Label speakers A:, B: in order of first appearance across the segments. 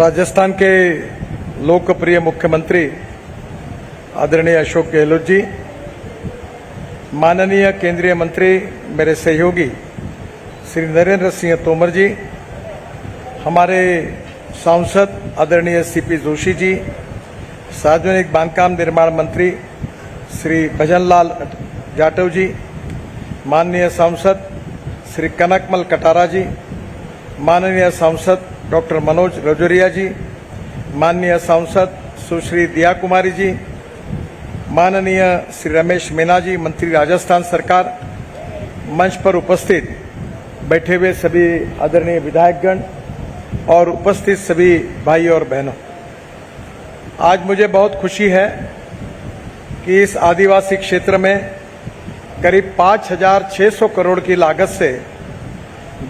A: राजस्थान के लोकप्रिय मुख्यमंत्री आदरणीय अशोक गहलोत जी, माननीय केंद्रीय मंत्री मेरे सहयोगी श्री नरेंद्र सिंह तोमर जी, हमारे सांसद आदरणीय सीपी जोशी जी, सार्वजनिक बांधकाम निर्माण मंत्री श्री भजनलाल जाटव जी, माननीय सांसद श्री कनकमल कटारा जी, माननीय सांसद डॉक्टर मनोज रजोरिया जी, माननीय सांसद सुश्री दिया कुमारी जी, माननीय श्री रमेश मीना जी, मंत्री राजस्थान सरकार, मंच पर उपस्थित बैठे हुए सभी आदरणीय विधायकगण और उपस्थित सभी भाई और बहनों, आज मुझे बहुत खुशी है कि इस आदिवासी क्षेत्र में करीब 5,600 करोड़ की लागत से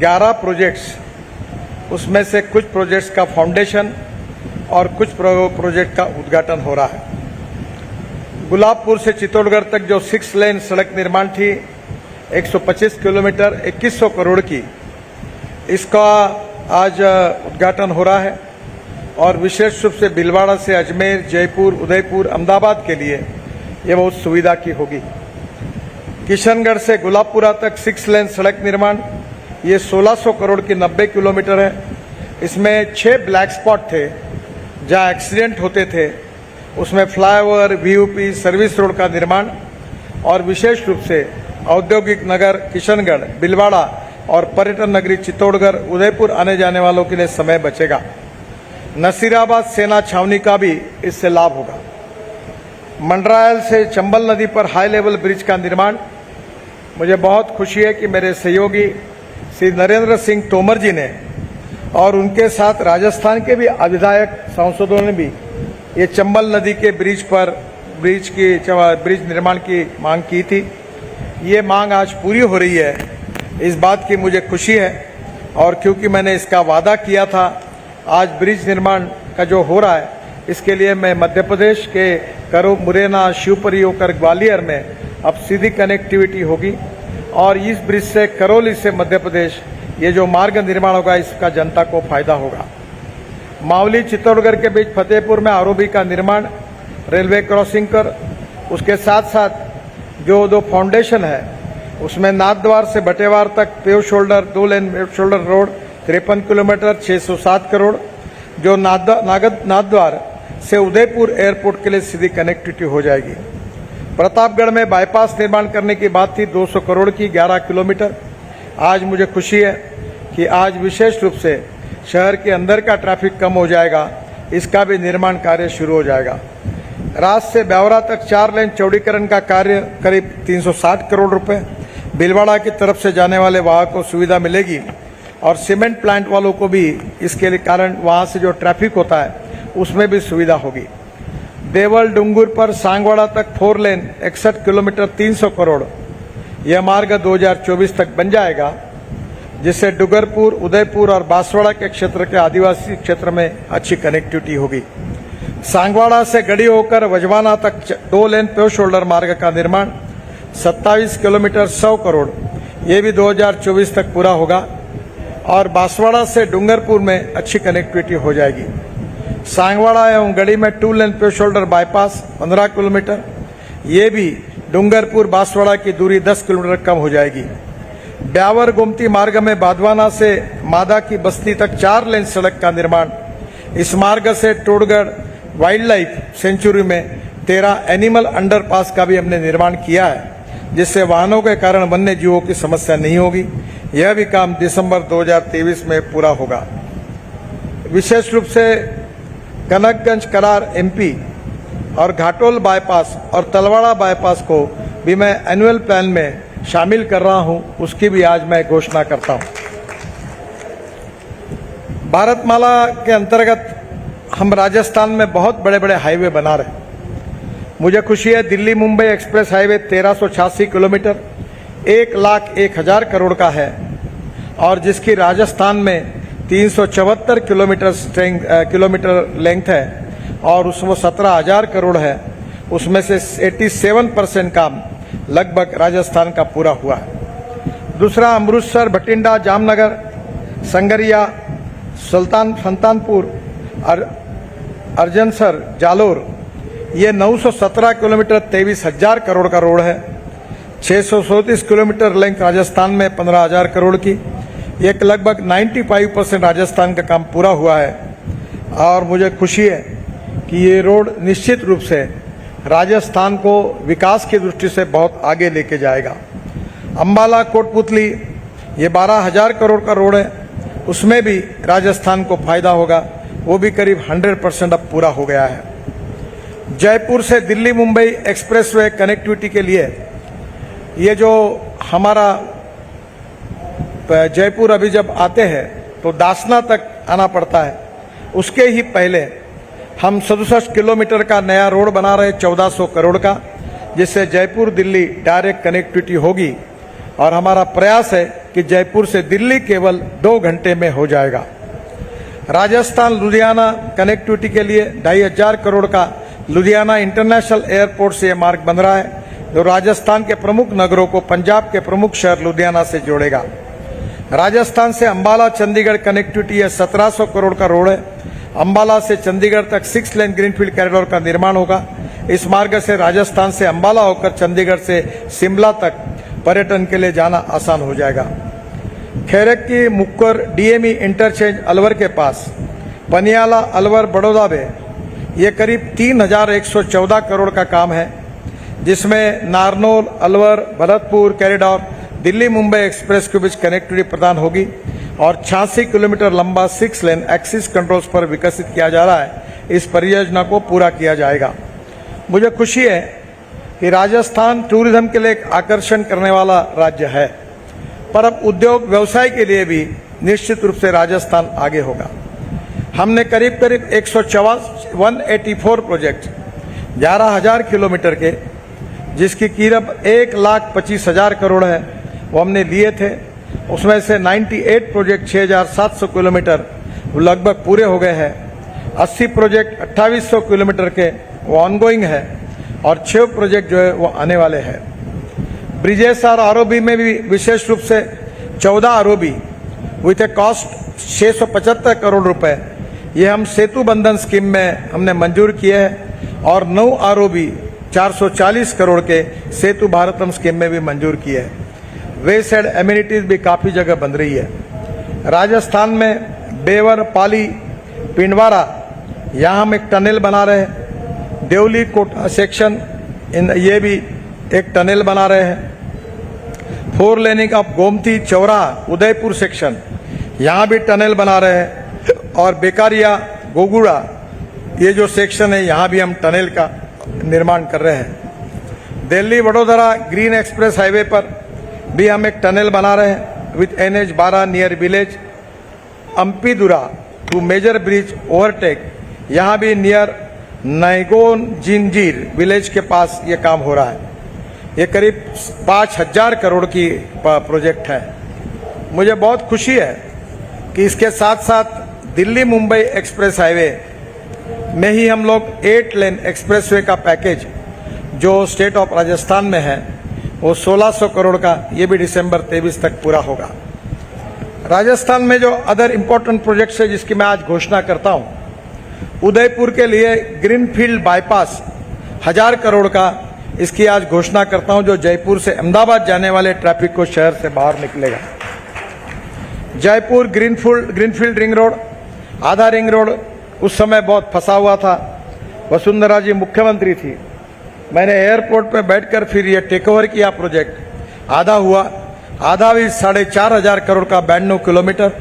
A: 11 प्रोजेक्ट्स, उसमें से कुछ प्रोजेक्ट्स का फाउंडेशन और कुछ प्रोजेक्ट का उद्घाटन हो रहा है। गुलाबपुर से चित्तौड़गढ़ तक जो 6 लेन सड़क निर्माण थी 125 किलोमीटर 2100 करोड़ की, इसका आज उद्घाटन हो रहा है और विशेष रूप से भीलवाड़ा से अजमेर, जयपुर, उदयपुर, अहमदाबाद के लिए ये बहुत सुविधा की होगी। किशनगढ़ से गुलाबपुरा तक 6 लेन सड़क निर्माण, ये 1600 करोड़ की 90 किलोमीटर है। इसमें 6 ब्लैक स्पॉट थे जहां एक्सीडेंट होते थे, उसमें फ्लाईओवर, वीयूपी, सर्विस रोड का निर्माण और विशेष रूप से औद्योगिक नगर किशनगढ़, भीलवाड़ा और पर्यटन नगरी चित्तौड़गढ़, उदयपुर आने जाने वालों के लिए समय बचेगा। नसीराबाद सेना छावनी का भी इससे लाभ होगा। मंडरायल से चंबल नदी पर हाई लेवल ब्रिज का निर्माण, मुझे बहुत खुशी है कि मेरे सहयोगी श्री नरेंद्र सिंह तोमर जी ने और उनके साथ राजस्थान के भी विधायक सांसदों ने भी ये चंबल नदी के ब्रिज पर ब्रिज निर्माण की मांग की थी। ये मांग आज पूरी हो रही है, इस बात की मुझे खुशी है। और क्योंकि मैंने इसका वादा किया था, आज ब्रिज निर्माण का जो हो रहा है, इसके लिए मैं मध्य प्रदेश के करो, मुरैना, शिवपुरी होकर ग्वालियर में अब सीधी कनेक्टिविटी होगी और इस ब्रिज से करौली से मध्य प्रदेश ये जो मार्ग निर्माण होगा, इसका जनता को फायदा होगा। मावली चित्तौड़गढ़ के बीच फतेहपुर में आरओबी का निर्माण, रेलवे क्रॉसिंग कर, उसके साथ साथ जो 2 फाउंडेशन है उसमें नाथद्वार से बटेवार तक paved shoulder 2 lane paved shoulder road 53 kilometre 607 crore, जो नाथद्वार से उदयपुर एयरपोर्ट के लिए सीधी कनेक्टिविटी हो जाएगी। प्रतापगढ़ में बाईपास निर्माण करने की बात थी 200 करोड़ की 11 किलोमीटर। आज मुझे खुशी है कि आज विशेष रूप से शहर के अंदर का ट्रैफिक कम हो जाएगा, इसका भी निर्माण कार्य शुरू हो जाएगा। राज से ब्यावरा तक 4 लेन चौड़ीकरण का कार्य करीब 360 करोड़ रुपए। भीलवाड़ा की तरफ से जाने वाले वाहन को सुविधा मिलेगी और सीमेंट प्लांट वालों को भी इसके कारण वहां से जो ट्रैफिक होता है उसमें भी सुविधा होगी। देवल डूंगुर पर सांगवाड़ा तक 4 लेन 61 किलोमीटर 300 करोड़, यह मार्ग 2024 तक बन जाएगा, जिससे डूंगरपुर, उदयपुर और बांसवाड़ा के क्षेत्र के आदिवासी क्षेत्र में अच्छी कनेक्टिविटी होगी। सांगवाड़ा से गढ़ी होकर वजवाना तक 2 लेन पेव शोल्डर मार्ग का निर्माण 27 किलोमीटर 100 करोड़, ये भी 2024 तक पूरा होगा और बांसवाड़ा से डूंगरपुर में अच्छी कनेक्टिविटी हो जाएगी। सांगवाड़ा एवं गढ़ी में 2 lane paved shoulder bypass 15 kilometre, ये भी डूंगरपुर बांसवाड़ा की दूरी 10 किलोमीटर कम हो जाएगी। ब्यावर गोमती मार्ग में बाधवाना से मादा की बस्ती तक 4 लेन सड़क का निर्माण, इस मार्ग से टोडगढ़ वाइल्ड लाइफ सेंचुरी में 13 एनिमल अंडरपास का भी हमने निर्माण किया है, जिससे वाहनों के कारण वन्य जीवों की समस्या नहीं होगी। यह भी काम दिसंबर 2023 में पूरा होगा। विशेष रूप से कनकगंज करार एमपी और घाटोल बाईपास और तलवाड़ा बाईपास को भी मैं एनुअल प्लान में शामिल कर रहा हूं, उसकी भी आज मैं घोषणा करता हूं। भारतमाला के अंतर्गत हम राजस्थान में बहुत बड़े बड़े हाईवे बना रहे हैं। मुझे खुशी है, Delhi Mumbai express highway 1386 kilometre 1,01,000 crore का है और जिसकी राजस्थान में 374 किलोमीटर लेंथ है और उसमें 17,000 करोड़ है। उसमें से 87% काम लगभग राजस्थान का पूरा हुआ है। दूसरा, अमृतसर, भटिंडा, जामनगर, संगरिया, सुल्तानपुर अर्जनसर जालोर, ये 917 किलोमीटर 23,000 करोड़ का रोड है। 637 किलोमीटर लेंथ राजस्थान में 15,000 करोड़ की। एक लगभग 95% राजस्थान का काम पूरा हुआ है और मुझे खुशी है कि ये रोड निश्चित रूप से राजस्थान को विकास की दृष्टि से बहुत आगे लेके जाएगा। अंबाला कोटपुतली, ये 12,000 करोड़ का रोड है, उसमें भी राजस्थान को फायदा होगा, वो भी करीब 100% अब पूरा हो गया है। जयपुर से दिल्ली मुंबई एक्सप्रेसवे कनेक्टिविटी के लिए ये जो हमारा जयपुर अभी जब आते हैं तो दासना तक आना पड़ता है, उसके ही पहले हम 67 किलोमीटर का नया रोड बना रहे 1400 करोड़ का, जिससे जयपुर दिल्ली डायरेक्ट कनेक्टिविटी होगी और हमारा प्रयास है कि जयपुर से दिल्ली केवल 2 घंटे में हो जाएगा। राजस्थान लुधियाना कनेक्टिविटी के लिए 2,500 करोड़ का लुधियाना इंटरनेशनल एयरपोर्ट से यह मार्ग बन रहा है, जो राजस्थान के प्रमुख नगरों को पंजाब के प्रमुख शहर लुधियाना से जोड़ेगा। राजस्थान से अंबाला चंडीगढ़ कनेक्टिविटी, यह 1700 करोड़ का रोड है। अंबाला से चंडीगढ़ तक 6 लेन ग्रीनफील्ड कॉरिडोर का निर्माण होगा। इस मार्ग से राजस्थान से अंबाला होकर चंडीगढ़ से शिमला तक पर्यटन के लिए जाना आसान हो जाएगा। खैरक की मुक्कर डीएमई इंटरचेंज अलवर के पास पनियाला अलवर बड़ौदा में ये करीब 3,114 करोड़ का काम है, जिसमें नारनौल अलवर भरतपुर कॉरिडोर दिल्ली मुंबई एक्सप्रेस के बीच कनेक्टिविटी प्रदान होगी और 86 किलोमीटर लंबा 6 लेन एक्सिस कंट्रोल्स पर विकसित किया जा रहा है। इस परियोजना को पूरा किया जाएगा। मुझे खुशी है कि राजस्थान टूरिज्म के लिए एक आकर्षण करने वाला राज्य है, पर अब उद्योग व्यवसाय के लिए भी निश्चित रूप से राजस्थान आगे होगा। हमने करीब 184 प्रोजेक्ट 11,000 किलोमीटर के, जिसकी कीमत 1,25,000 करोड़ है, वो हमने लिए थे। उसमें से 98 प्रोजेक्ट 6,700 किलोमीटर लगभग पूरे हो गए हैं। 80 प्रोजेक्ट 2,800 किलोमीटर के वो ऑनगोइंग है और 6 प्रोजेक्ट जो है वो आने वाले हैं। ब्रिजेस और आरओबी में भी विशेष रूप से 14 ROB with A cost 675 crore रुपए, ये हम सेतु बंधन स्कीम में हमने मंजूर किए हैं और 9 आरओबी 440 करोड़ के सेतु भारतम स्कीम में भी मंजूर किए हैं। वे साइड एमिनिटीज भी काफी जगह बन रही है। राजस्थान में बेवर पाली पिंडवारा, यहाँ हम एक टनल बना रहे हैं। देवली कोटा सेक्शन ये भी एक टनल बना रहे हैं। 4 laning of Gomati Chaura Udaipur section, यहाँ भी टनल बना रहे हैं। और बेकारिया गोगुड़ा ये जो सेक्शन है, यहाँ भी हम टनल का निर्माण कर रहे हैं। Delhi Vadodara green express highway पर भी हम एक टनल बना रहे हैं with NH 12 near village Ampidura to major bridge overtake, यहाँ भी नियर नैगोन जिंजीर विलेज के पास ये काम हो रहा है। ये करीब 5,000 करोड़ की प्रोजेक्ट है। मुझे बहुत खुशी है कि इसके साथ साथ दिल्ली मुंबई एक्सप्रेस हाईवे में ही हम लोग 8 लेन एक्सप्रेसवे का पैकेज जो स्टेट ऑफ राजस्थान में है वो 1,600 करोड़ का, ये भी दिसंबर 23 तक पूरा होगा। राजस्थान में जो अदर इंपॉर्टेंट प्रोजेक्ट्स है जिसकी मैं आज घोषणा करता हूं, उदयपुर के लिए ग्रीनफील्ड बाईपास 1,000 करोड़ का, इसकी आज घोषणा करता हूं, जो जयपुर से अहमदाबाद जाने वाले ट्रैफिक को शहर से बाहर निकलेगा। जयपुर ग्रीनफील्ड रिंग रोड, आधा रिंग रोड उस समय बहुत फंसा हुआ था। वसुंधरा जी मुख्यमंत्री थी, मैंने एयरपोर्ट पे बैठकर फिर ये टेक ओवर किया प्रोजेक्ट। आधा हुआ, आधा भी 4,500 करोड़ का 92 किलोमीटर।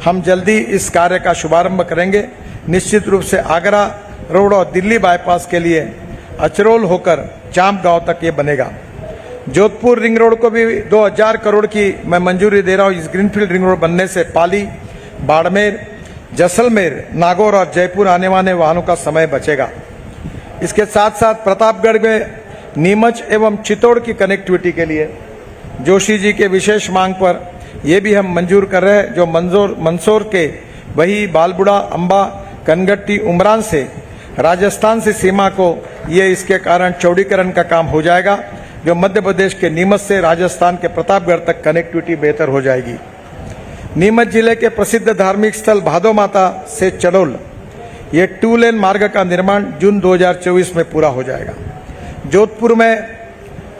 A: हम जल्दी इस कार्य का शुभारंभ करेंगे। निश्चित रूप से आगरा रोड और दिल्ली बाईपास के लिए अचरोल होकर चांप गांव तक ये बनेगा। जोधपुर रिंग रोड को भी 2,000 करोड़ की मैं मंजूरी दे रहा हूँ। इस ग्रीनफील्ड रिंग रोड बनने से पाली, बाड़मेर, जैसलमेर, नागौर और जयपुर आने वाले वाहनों का समय बचेगा। इसके साथ साथ प्रतापगढ़ में नीमच एवं चित्तौड़ की कनेक्टिविटी के लिए जोशी जी के विशेष मांग पर यह भी हम मंजूर कर रहे हैं, जो मंदसौर के वही बालबुड़ा, अंबा, कनगट्टी, उमरान से राजस्थान से सीमा को ये इसके कारण चौड़ीकरण का काम हो जाएगा, जो मध्य प्रदेश के नीमच से राजस्थान के प्रतापगढ़ तक कनेक्टिविटी बेहतर हो जाएगी। नीमच जिले के प्रसिद्ध धार्मिक स्थल भादो माता से चड़ोल, ये 2 लेन मार्ग का निर्माण जून 2024 में पूरा हो जाएगा। जोधपुर में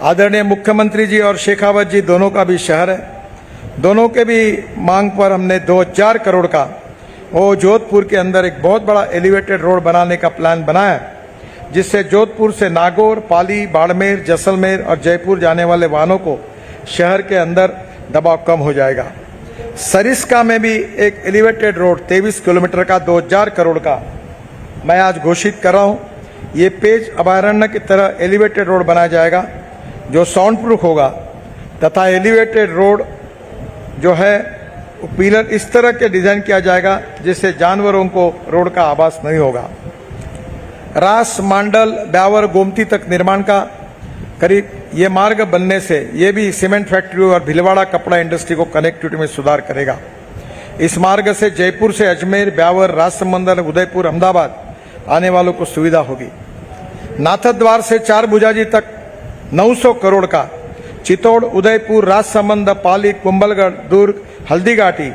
A: आदरणीय मुख्यमंत्री जी और शेखावत जी दोनों का भी शहर है। दोनों के भी मांग पर हमने 2000 करोड़ का वो जोधपुर के अंदर एक बहुत बड़ा एलिवेटेड रोड बनाने का प्लान बनाया है, जिससे जोधपुर से नागौर, पाली, बाड़मेर, जैसलमेर और जयपुर जाने वाले वाहनों को शहर के अंदर दबाव कम हो जाएगा। सरिस्का में भी एक एलिवेटेड रोड 23 किलोमीटर का 2000 करोड़ का मैं आज घोषित कर रहा हूँ। ये पेज अभयारण्य की तरह एलिवेटेड रोड बनाया जाएगा जो साउंड प्रूफ होगा, तथा एलिवेटेड रोड जो है पिलर इस तरह के डिजाइन किया जाएगा जिससे जानवरों को रोड का आभास नहीं होगा। रास, मांडल, ब्यावर, गोमती तक निर्माण का करीब ये मार्ग बनने से ये भी सीमेंट फैक्ट्री और भीलवाड़ा कपड़ा इंडस्ट्री को कनेक्टिविटी में सुधार करेगा। इस मार्ग से जयपुर से अजमेर, ब्यावर, राजसमंदर, उदयपुर, अहमदाबाद आने वालों को सुविधा होगी। नाथद्वार से 4 भुजाजी तक 900 करोड़ का चित्तौड़, उदयपुर, राजसमंद, पाली, कुंभलगढ़, दुर्ग, हल्दीघाटी,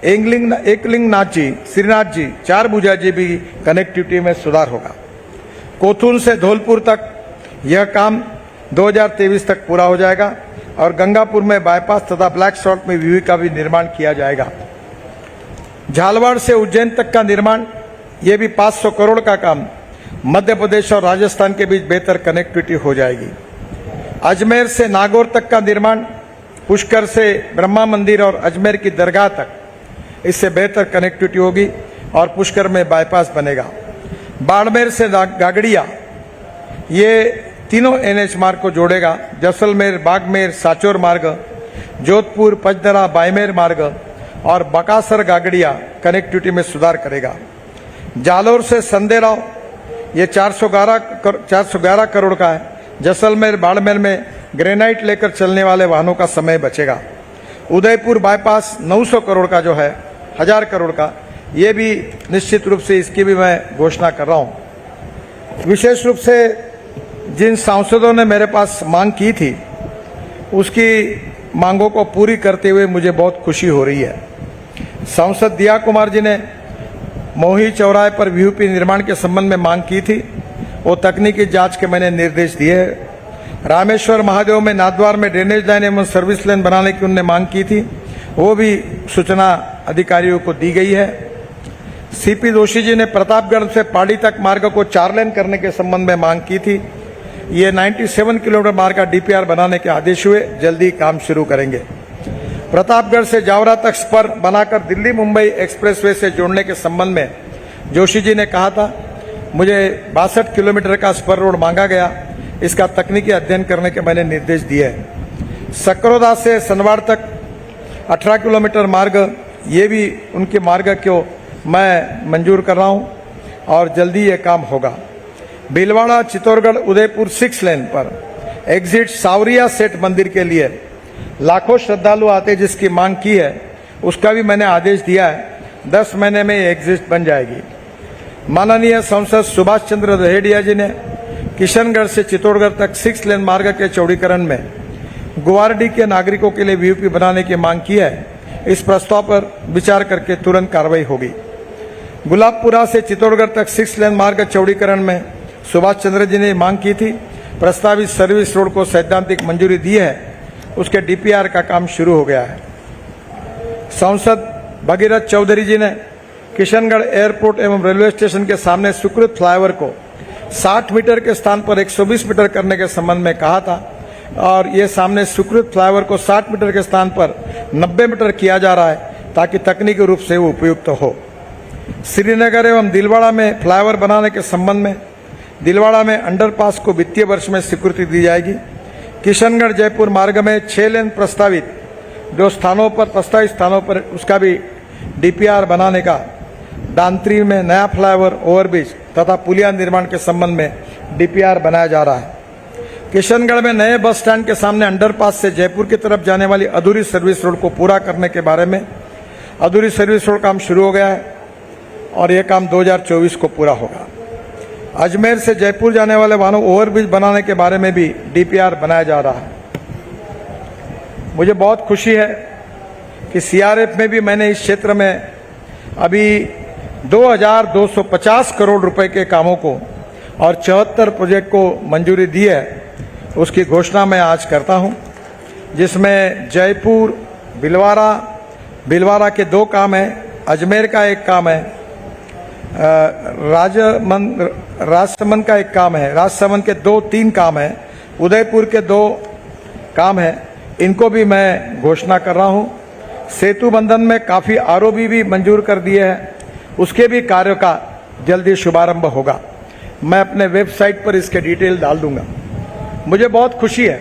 A: एकलिंगनाथ जी, श्रीनाथ जी, 4 भुजाजी भी कनेक्टिविटी में सुधार होगा। कोथून से धौलपुर तक यह काम 2023 तक पूरा हो जाएगा और गंगापुर में बाईपास तथा ब्लैक सॉल्ट में वीवी का भी निर्माण किया जाएगा। झालवाड़ से उज्जैन तक का निर्माण, यह भी 500 करोड़ का काम मध्य प्रदेश और राजस्थान के बीच बेहतर कनेक्टिविटी हो जाएगी। अजमेर से नागौर तक का निर्माण, पुष्कर से ब्रह्मा मंदिर और अजमेर की दरगाह तक, इससे बेहतर कनेक्टिविटी होगी और पुष्कर में बाईपास बनेगा। बाड़मेर से गागड़िया, ये तीनों एनएच मार्ग को जोड़ेगा। जैसलमेर, बागमेर, साचौर मार्ग, जोधपुर, पचदरा, बायमेर मार्ग और बकासर गागड़िया कनेक्टिविटी में सुधार करेगा। जालोर से संदेराव, ये 411 करोड़ का है। जैसलमेर, बाड़मेर में ग्रेनाइट लेकर चलने वाले वाहनों का समय बचेगा। उदयपुर बाईपास 900 करोड़ का जो है, 1000 करोड़ का, ये भी निश्चित रूप से इसकी भी मैं घोषणा कर रहा हूं। विशेष रूप से जिन सांसदों ने मेरे पास मांग की थी, उसकी मांगों को पूरी करते हुए मुझे बहुत खुशी हो रही है। सांसद दिया कुमार जी ने मोही चौराहे पर वीयूपी निर्माण के संबंध में मांग की थी, वो तकनीकी जांच के मैंने निर्देश दिए हैं। रामेश्वर महादेव में नाथद्वार में ड्रेनेज लाइन एवं सर्विस लाइन बनाने की उन्होंने मांग की थी, वो भी सूचना अधिकारियों को दी गई है। सीपी जोशी जी ने प्रतापगढ़ से पाड़ी तक मार्ग को 4 लेन करने के संबंध में मांग की थी। ये 97 किलोमीटर मार्ग का डीपीआर बनाने के आदेश हुए, जल्दी काम शुरू करेंगे। प्रतापगढ़ से जावरा तक स्पर बनाकर दिल्ली मुंबई एक्सप्रेसवे से जोड़ने के संबंध में जोशी जी ने कहा था, मुझे 62 किलोमीटर का स्पर रोड मांगा गया, इसका तकनीकी अध्ययन करने के मैंने निर्देश दिए हैं। सकरोदा से सनवाड़ तक 18 किलोमीटर मार्ग, ये भी उनके मार्ग को मैं मंजूर कर रहा हूं और जल्दी ये काम होगा। भीलवाड़ा, चित्तौड़गढ़, उदयपुर 6 लेन पर एग्जिट सावरिया सेठ मंदिर के लिए लाखों श्रद्धालु आते जिसकी मांग की है, उसका भी मैंने आदेश दिया है। 10 महीने में एग्जिट बन जाएगी। माननीय सांसद सुभाष चंद्र रहेडिया जी ने किशनगढ़ से चित्तौड़गढ़ तक 6 लेन मार्ग के चौड़ीकरण में गुवारडी के नागरिकों के लिए वीयूपी बनाने की मांग की है। इस प्रस्ताव पर विचार करके तुरंत कार्रवाई होगी। गुलाबपुरा से चित्तौड़गढ़ तक 6 लेन मार्ग चौड़ीकरण में सुभाष चंद्र जी ने मांग की थी। प्रस्तावित सर्विस रोड को सैद्धांतिक मंजूरी दी है, उसके डीपीआर का काम शुरू हो गया है। सांसद भगीरथ चौधरी जी ने किशनगढ़ एयरपोर्ट एवं रेलवे स्टेशन के सामने स्वीकृत फ्लाईओवर को 60 मीटर के स्थान पर 120 मीटर करने के संबंध में कहा था और ये सामने स्वीकृत फ्लाईओवर को 60 मीटर के स्थान पर 90 मीटर किया जा रहा है ताकि तकनीकी रूप से वो उपयुक्त हो। श्रीनगर एवं दिलवाड़ा में फ्लाईओवर बनाने के संबंध में दिलवाड़ा में अंडरपास को वित्तीय वर्ष में स्वीकृति दी जाएगी। किशनगढ़ जयपुर मार्ग में 6 लेन प्रस्तावित प्रस्तावित स्थानों पर उसका भी डीपीआर बनाने का, दांत्री में नया फ्लाईओवर, ओवरब्रिज तथा पुलिया निर्माण के संबंध में डीपीआर बनाया जा रहा है। किशनगढ़ में नए बस स्टैंड के सामने अंडरपास से जयपुर की तरफ जाने वाली अधूरी सर्विस रोड को पूरा करने के बारे में अधूरी सर्विस रोड काम शुरू हो गया है और यह काम 2024 को पूरा होगा। अजमेर से जयपुर जाने वाले वाहनों ओवरब्रिज बनाने के बारे में भी डीपीआर बनाया जा रहा है। मुझे बहुत खुशी है कि सीआरएफ में भी मैंने इस क्षेत्र में अभी 2250 करोड़ रुपए के कामों को और 74 प्रोजेक्ट को मंजूरी दी है, उसकी घोषणा मैं आज करता हूं, जिसमें जयपुर भिलवाड़ा के 2 काम हैं, अजमेर का 1 काम है, राजसमंद का 1 काम है, राजसमंद के 2-3 काम हैं, उदयपुर के 2 काम हैं, इनको भी मैं घोषणा कर रहा हूं। सेतु बंधन में काफ़ी आरओबी भी मंजूर कर दिए हैं, उसके भी कार्यों का जल्दी शुभारंभ होगा। मैं अपने वेबसाइट पर इसके डिटेल डाल दूंगा। मुझे बहुत खुशी है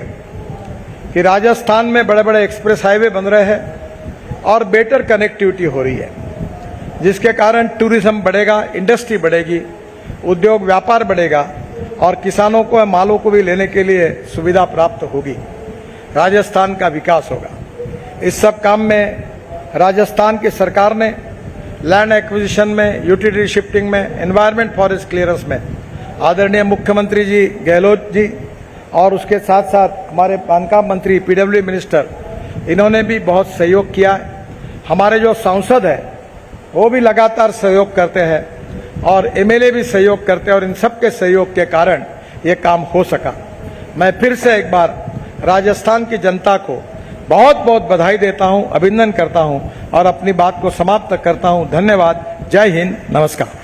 A: कि राजस्थान में बड़े बड़े एक्सप्रेस हाईवे बन रहे हैं और बेटर कनेक्टिविटी हो रही है, जिसके कारण टूरिज्म बढ़ेगा, इंडस्ट्री बढ़ेगी, उद्योग व्यापार बढ़ेगा और किसानों को मालों को भी लेने के लिए सुविधा प्राप्त होगी। राजस्थान का विकास होगा। इस सब काम में राजस्थान की सरकार ने लैंड एक्विजिशन में, यूटिलिटी शिफ्टिंग में, एनवायरमेंट फॉरेस्ट क्लियरेंस में आदरणीय मुख्यमंत्री जी गहलोत जी और उसके साथ साथ हमारे बांधकाम मंत्री, पीडब्ल्यू मिनिस्टर, इन्होंने भी बहुत सहयोग किया है। हमारे जो सांसद हैं वो भी लगातार सहयोग करते हैं और एमएलए भी सहयोग करते हैं और इन सबके सहयोग के कारण ये काम हो सका। मैं फिर से एक बार राजस्थान की जनता को बहुत बहुत बधाई देता हूं, अभिनंदन करता हूं और अपनी बात को समाप्त करता हूं। धन्यवाद। जय हिंद, नमस्कार।